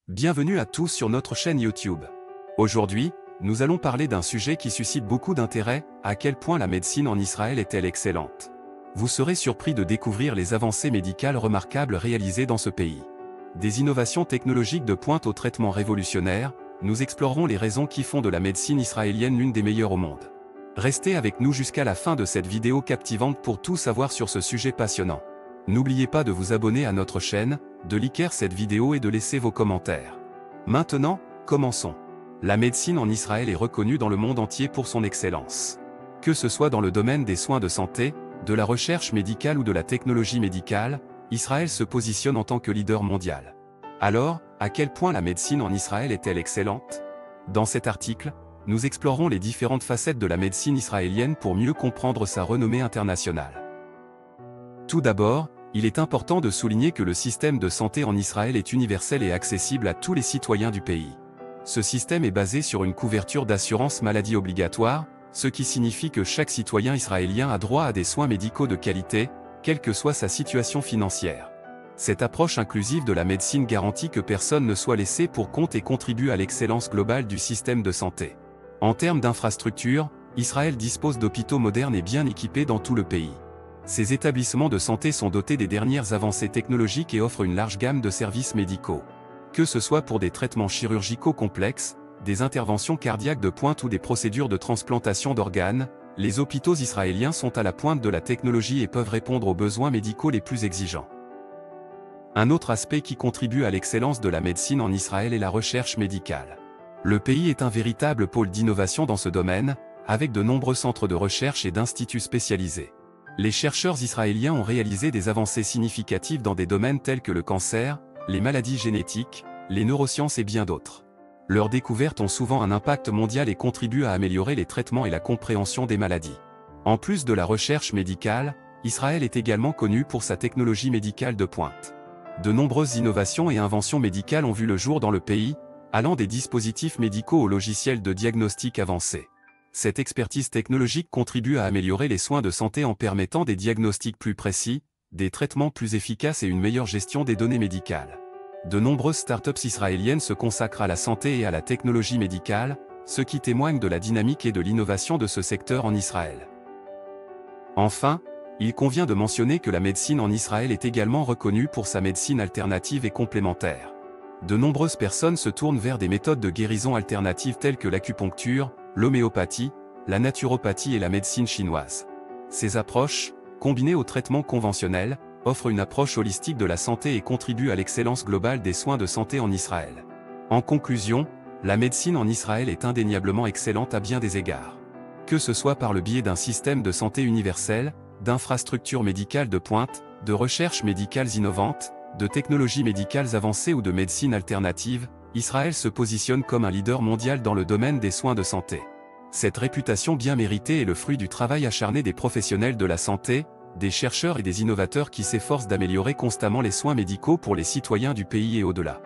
Bienvenue à tous sur notre chaîne YouTube. Aujourd'hui, nous allons parler d'un sujet qui suscite beaucoup d'intérêt, à quel point la médecine en Israël est-elle excellente. Vous serez surpris de découvrir les avancées médicales remarquables réalisées dans ce pays. Des innovations technologiques de pointe aux traitements révolutionnaires, nous explorerons les raisons qui font de la médecine israélienne l'une des meilleures au monde. Restez avec nous jusqu'à la fin de cette vidéo captivante pour tout savoir sur ce sujet passionnant. N'oubliez pas de vous abonner à notre chaîne, de liker cette vidéo et de laisser vos commentaires. Maintenant, commençons. La médecine en Israël est reconnue dans le monde entier pour son excellence. Que ce soit dans le domaine des soins de santé, de la recherche médicale ou de la technologie médicale, Israël se positionne en tant que leader mondial. Alors, à quel point la médecine en Israël est-elle excellente? Dans cet article, nous explorerons les différentes facettes de la médecine israélienne pour mieux comprendre sa renommée internationale. Tout d'abord, il est important de souligner que le système de santé en Israël est universel et accessible à tous les citoyens du pays. Ce système est basé sur une couverture d'assurance maladie obligatoire, ce qui signifie que chaque citoyen israélien a droit à des soins médicaux de qualité, quelle que soit sa situation financière. Cette approche inclusive de la médecine garantit que personne ne soit laissé pour compte et contribue à l'excellence globale du système de santé. En termes d'infrastructures, Israël dispose d'hôpitaux modernes et bien équipés dans tout le pays. Ces établissements de santé sont dotés des dernières avancées technologiques et offrent une large gamme de services médicaux. Que ce soit pour des traitements chirurgicaux complexes, des interventions cardiaques de pointe ou des procédures de transplantation d'organes, les hôpitaux israéliens sont à la pointe de la technologie et peuvent répondre aux besoins médicaux les plus exigeants. Un autre aspect qui contribue à l'excellence de la médecine en Israël est la recherche médicale. Le pays est un véritable pôle d'innovation dans ce domaine, avec de nombreux centres de recherche et d'instituts spécialisés. Les chercheurs israéliens ont réalisé des avancées significatives dans des domaines tels que le cancer, les maladies génétiques, les neurosciences et bien d'autres. Leurs découvertes ont souvent un impact mondial et contribuent à améliorer les traitements et la compréhension des maladies. En plus de la recherche médicale, Israël est également connu pour sa technologie médicale de pointe. De nombreuses innovations et inventions médicales ont vu le jour dans le pays, allant des dispositifs médicaux aux logiciels de diagnostic avancés. Cette expertise technologique contribue à améliorer les soins de santé en permettant des diagnostics plus précis, des traitements plus efficaces et une meilleure gestion des données médicales. De nombreuses startups israéliennes se consacrent à la santé et à la technologie médicale, ce qui témoigne de la dynamique et de l'innovation de ce secteur en Israël. Enfin, il convient de mentionner que la médecine en Israël est également reconnue pour sa médecine alternative et complémentaire. De nombreuses personnes se tournent vers des méthodes de guérison alternatives telles que l'acupuncture, l'homéopathie, la naturopathie et la médecine chinoise. Ces approches, combinées aux traitements conventionnels, offrent une approche holistique de la santé et contribuent à l'excellence globale des soins de santé en Israël. En conclusion, la médecine en Israël est indéniablement excellente à bien des égards. Que ce soit par le biais d'un système de santé universel, d'infrastructures médicales de pointe, de recherches médicales innovantes, de technologies médicales avancées ou de médecine alternative, Israël se positionne comme un leader mondial dans le domaine des soins de santé. Cette réputation bien méritée est le fruit du travail acharné des professionnels de la santé, des chercheurs et des innovateurs qui s'efforcent d'améliorer constamment les soins médicaux pour les citoyens du pays et au-delà.